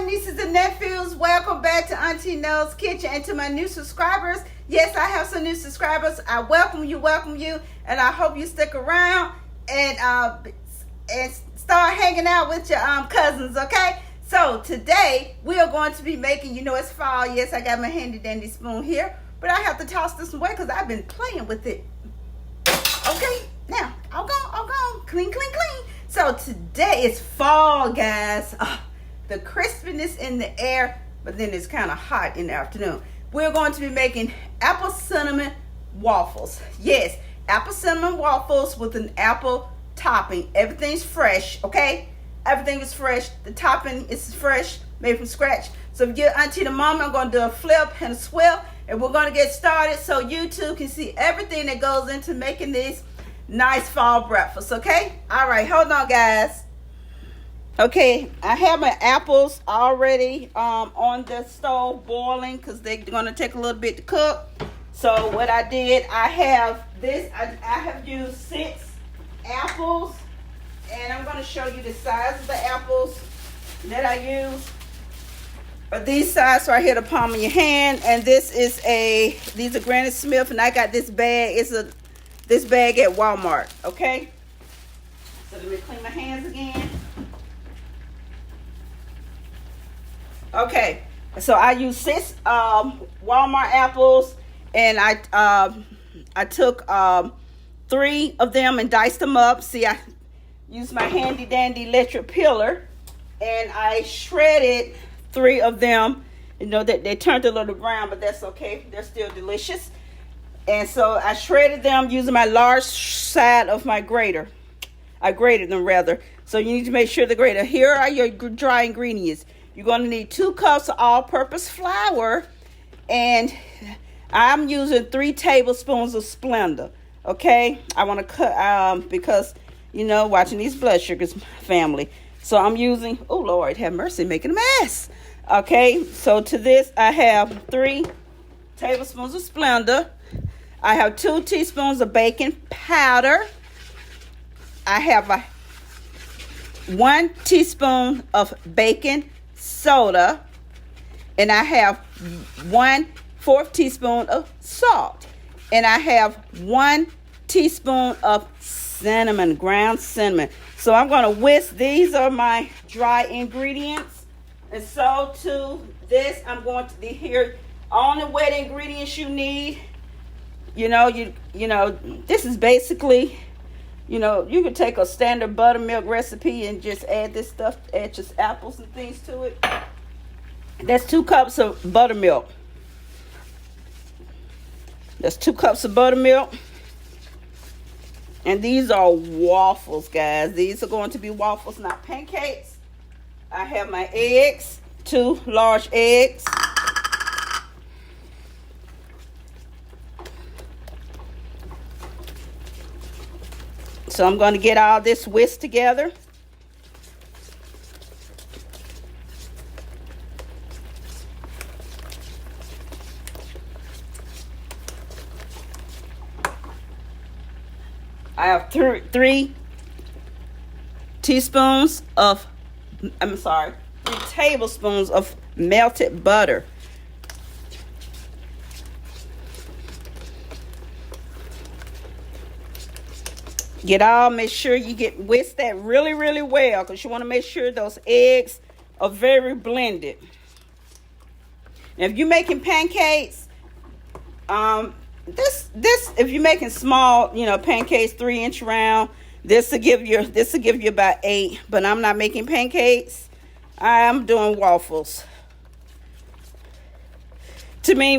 nieces and nephews, welcome back to Auntie No's Kitchen. And to my new subscribers, yes, I have some new subscribers. I welcome you, and I hope you stick around and start hanging out with your cousins, okay? So today we are going to be making, you know, it's fall. Yes, I got my handy dandy spoon here, but I have to toss this away because I've been playing with it. Okay, now I'll go, clean. So today is fall, guys. The crispiness in the air, but then it's kind of hot in the afternoon. We're going to be making apple cinnamon waffles. Yes, apple cinnamon waffles with an apple topping. Everything's fresh, okay? Everything is fresh. The topping is fresh, made from scratch. So if you're auntie the mama, I'm going to do a flip and a swirl, and we're going to get started so you too can see everything that goes into making this nice fall breakfast, okay? All right, hold on, guys. Okay, I have my apples already on the stove boiling because they're going to take a little bit to cook. So what I did, I have this, I have used 6 apples, and I'm going to show you the size of the apples that I use. These size right here, the palm of your hand, and these are Granny Smith, and I got this bag. This bag at Walmart, okay? So let me clean my hands again. Okay, so I used 6 Walmart apples, and I took 3 of them and diced them up. See, I used my handy dandy electric peeler, and I shredded 3 of them. You know that they turned a little brown, but that's okay. They're still delicious. And so I shredded them using my large side of my grater. I grated them rather. So you need to make sure the grater. Here are your dry ingredients. You're going to need 2 cups of all-purpose flour, and I'm using 3 tablespoons of Splenda. Okay, I want to cut because you know, watching these blood sugars, family. So I'm using, oh Lord, have mercy, making a mess. Okay, so to this I have 3 tablespoons of Splenda. I have 2 teaspoons of baking powder. I have 1 teaspoon of baking soda, and I have 1/4 teaspoon of salt, and I have 1 teaspoon of cinnamon, ground cinnamon. So I'm going to whisk. These are my dry ingredients, and so to this I'm going to be here all the wet ingredients you need. You know, this is basically, you know, you could take a standard buttermilk recipe and just add this stuff, add just apples and things to it. That's 2 cups of buttermilk. That's 2 cups of buttermilk. And these are waffles, guys. These are going to be waffles, not pancakes. I have my eggs, 2 large eggs. So I'm going to get all this whisked together. I have 3 tablespoons of melted butter. Make sure you get whisk that really, really well, because you want to make sure those eggs are very blended. Now, if you're making pancakes, if you're making small, you know, pancakes 3-inch round, this will give you about 8. But I'm not making pancakes. I'm doing waffles. To me,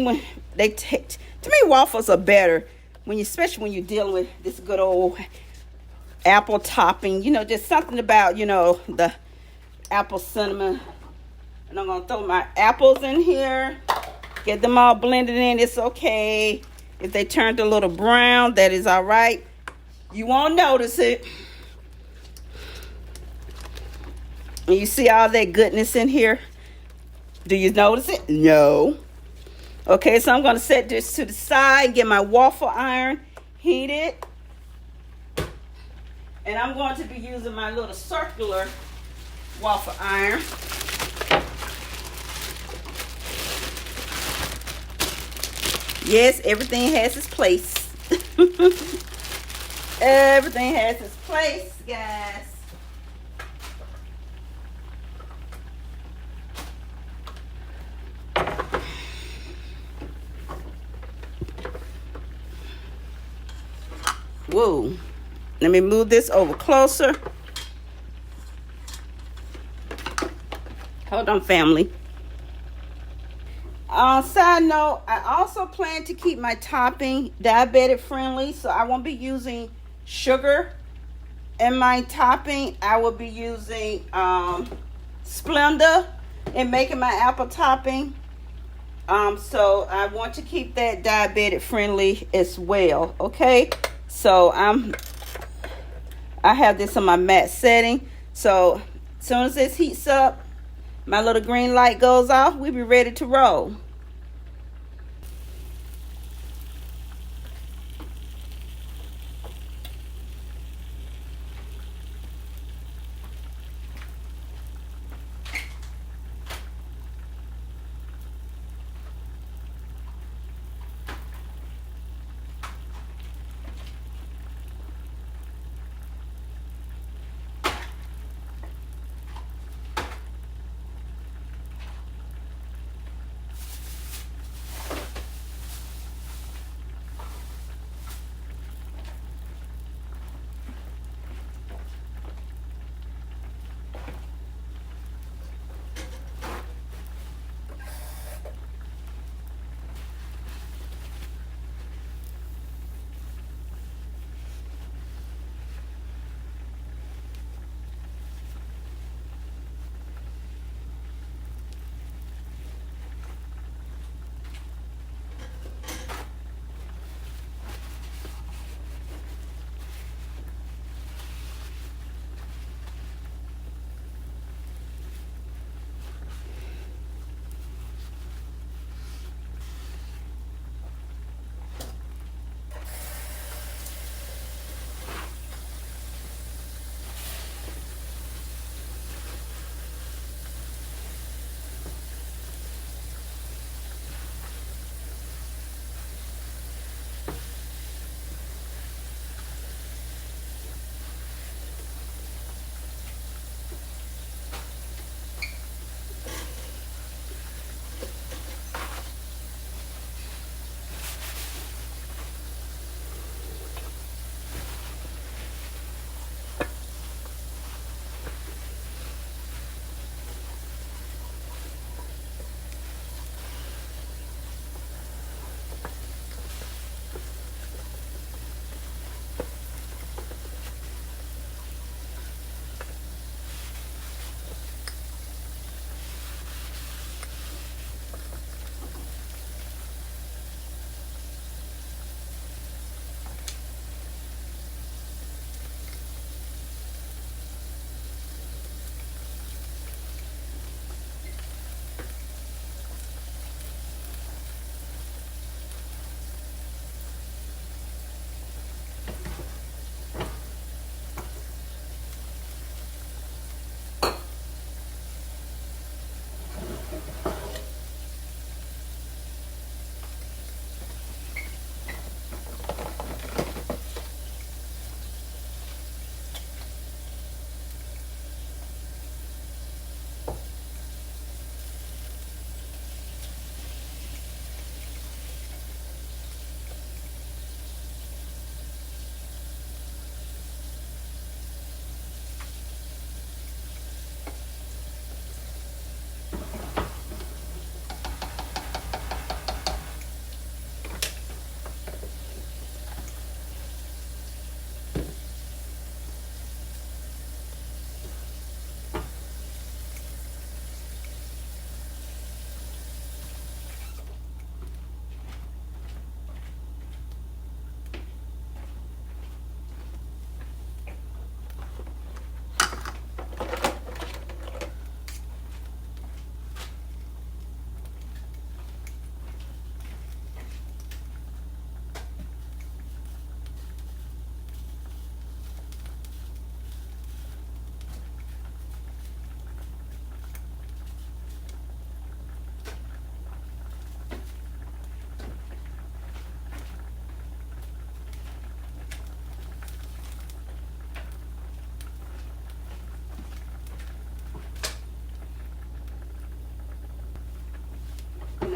waffles are better especially when you're dealing with this good old apple topping. You know, just something about, you know, the apple cinnamon. And I'm going to throw my apples in here. Get them all blended in. It's okay. If they turned a little brown, that is all right. You won't notice it. And you see all that goodness in here? Do you notice it? No. Okay, so I'm going to set this to the side, get my waffle iron heated. And I'm going to be using my little circular waffle iron. Yes, everything has its place. Everything has its place, guys. Whoa. Let me move this over closer. Hold on, family. Side note, I also plan to keep my topping diabetic friendly, so I won't be using sugar in my topping. I will be using Splenda in making my apple topping. So I want to keep that diabetic friendly as well. Okay, so I have this on my matte setting. So as soon as this heats up, my little green light goes off, we'll be ready to roll.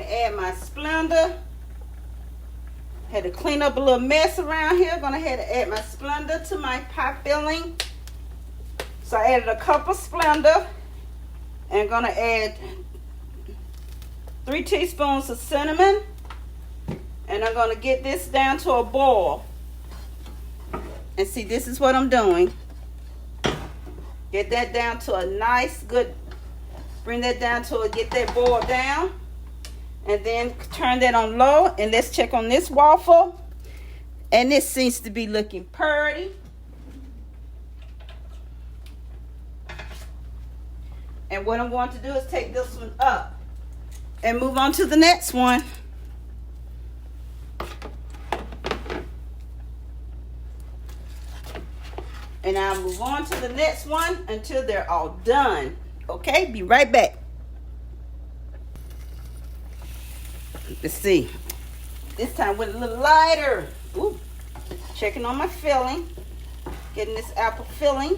to add my Splenda. Had to clean up a little mess around here. Gonna have to add my Splenda to my pie filling. So I added a cup of Splenda. And gonna add 3 teaspoons of cinnamon. And I'm gonna get this down to a boil. And see, this is what I'm doing. Get that down to a nice, good, bring that down to get that boil down. And then turn that on low. And let's check on this waffle. And this seems to be looking pretty. And what I'm going to do is take this one up and move on to the next one. And I'll move on to the next one until they're all done. Okay, be right back. Let's see. This time went a little lighter. Ooh. Checking on my filling. Getting this apple filling.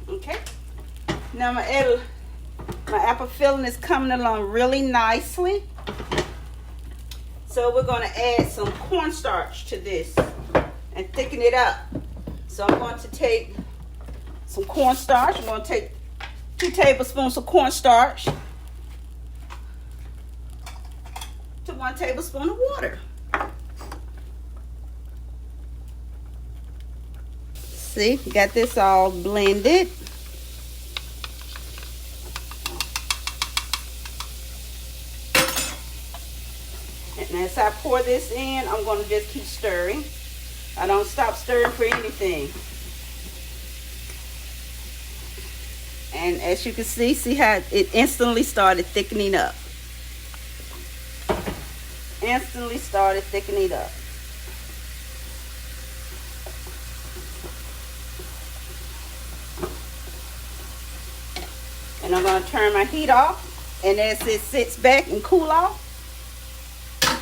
Okay. Now my apple filling is coming along really nicely. So we're going to add some cornstarch to this and thicken it up. So I'm going to take some cornstarch. I'm going to take 2 tablespoons of cornstarch to 1 tablespoon of water. See, got this all blended. And as I pour this in, I'm going to just keep stirring. I don't stop stirring for anything. And as you can see how it instantly started thickening up. Instantly started thickening up. And I'm going to turn my heat off. And as it sits back and cool off,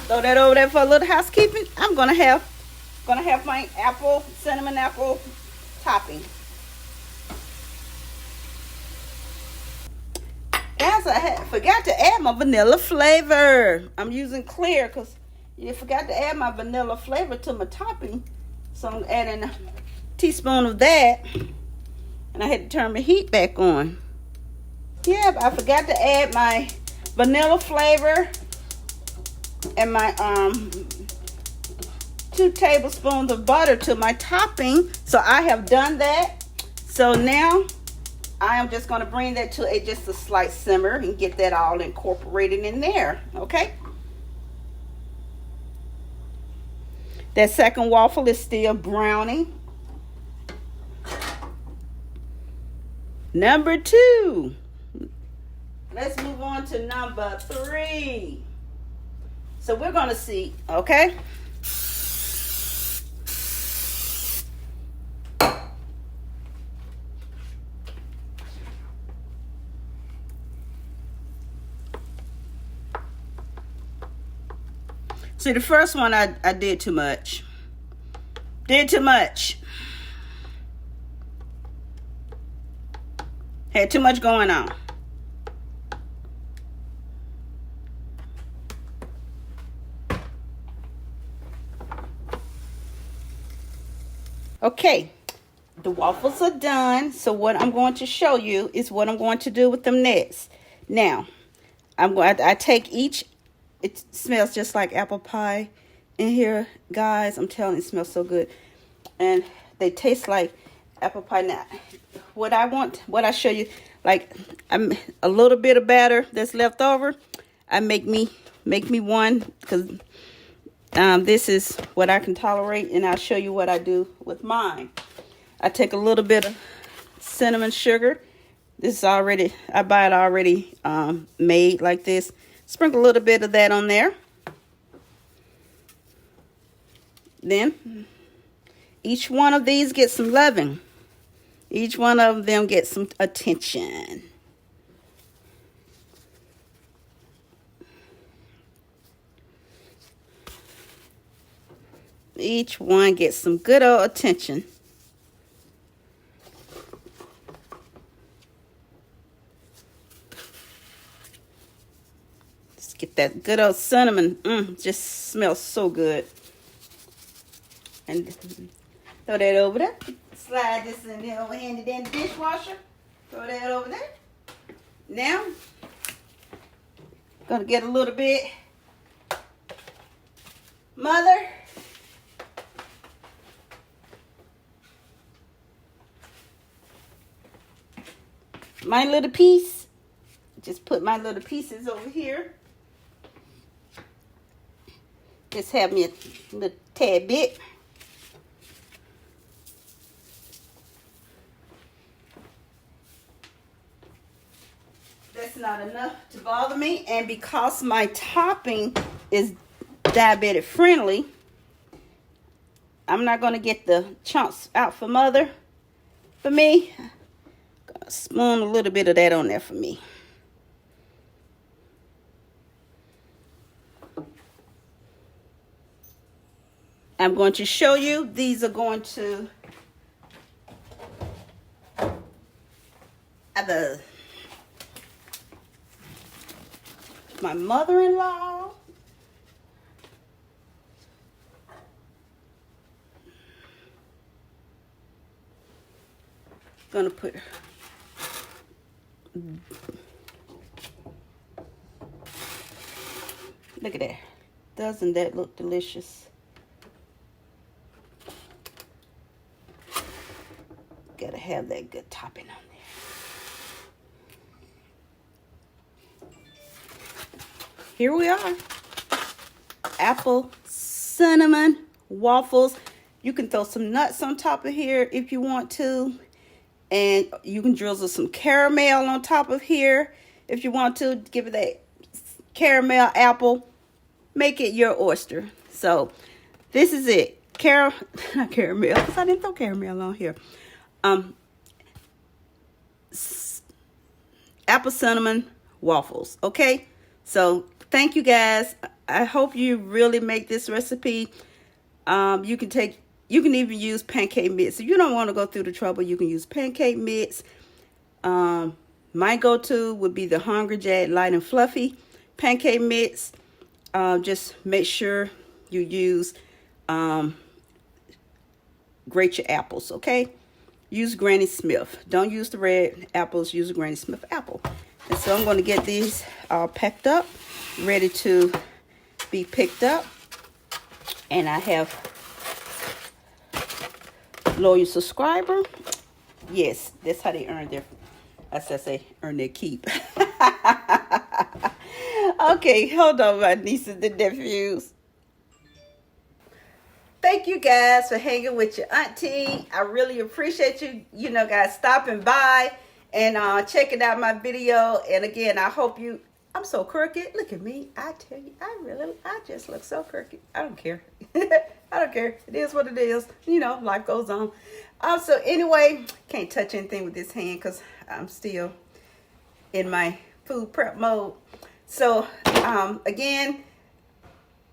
throw that over there for a little housekeeping. I'm going to have my cinnamon apple topping. Guys, I forgot to add my vanilla flavor. I'm using clear because you forgot to add my vanilla flavor to my topping. So I'm adding a teaspoon of that. And I had to turn my heat back on. Yeah, but I forgot to add my vanilla flavor and my 2 tablespoons of butter to my topping. So I have done that. So now I am just going to bring that to just a slight simmer and get that all incorporated in there. Okay. That second waffle is still browning. Number 2. Let's move on to number 3. So we're going to see, okay? See, the first one I did too much. Did too much. Had too much going on. Okay, the waffles are done. So what I'm going to show you is what I'm going to do with them next. Now, I take each. It smells just like apple pie in here, guys. I'm telling you, it smells so good. And they taste like apple pie. Now, what I show you, like I'm a little bit of batter that's left over. I make me one because this is what I can tolerate, and I'll show you what I do with mine. I take a little bit of cinnamon sugar. This is already, I buy it already made like this. Sprinkle a little bit of that on there. Then each one of these gets some loving. Each one of them gets some attention. Each one gets some good old attention. Get that good old cinnamon. Just smells so good. And throw that over there. Slide this in the old handy dandy dishwasher. Throw that over there. Now, gonna get a little bit. Mother. My little piece. Just put my little pieces over here. Just have me a little tad bit. That's not enough to bother me. And because my topping is diabetic friendly, I'm not going to get the chunks out for Mother. For me, I'm going to spoon a little bit of that on there for me. I'm going to show you. These are going to my mother-in-law. Gonna put look at that. Doesn't that look delicious? Gotta have that good topping on there. Here we are. Apple cinnamon waffles. You can throw some nuts on top of here if you want to. And you can drizzle some caramel on top of here if you want to. Give it that caramel apple. Make it your oyster. So this is it. Not caramel, because I didn't throw caramel on here. Apple cinnamon waffles. Okay, so thank you guys. I hope you really make this recipe. You can even use pancake mix if you don't want to go through the trouble. You can use pancake mix. My go-to would be the Hungry Jack light and fluffy pancake mix. Just make sure you use grate your apples. Okay. Use Granny Smith. Don't use the red apples. Use a Granny Smith apple. And so I'm going to get these all packed up, ready to be picked up. And I have loyal subscriber. Yes, that's how they earn their, as I say, earn their keep. Okay, hold on, my nieces and nephews. Thank you guys for hanging with your auntie. I really appreciate you, guys stopping by and checking out my video. And again, I hope you, I'm so crooked. Look at me. I tell you, I just look so crooked. I don't care. I don't care. It is what it is. Life goes on. So anyway, can't touch anything with this hand because I'm still in my food prep mode. So again,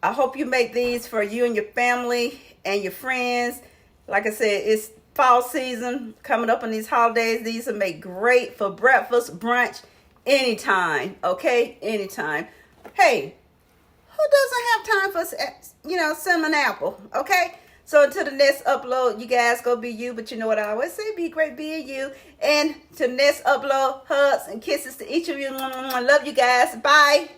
I hope you make these for you and your family and your friends. Like I said, it's fall season coming up on these holidays. These will make great for breakfast, brunch, anytime. Okay, anytime. Hey, who doesn't have time for cinnamon apple? Okay. So until the next upload, you guys go be you. But you know what I always say, be great being you. And to the next upload, hugs and kisses to each of you. Love you guys. Bye.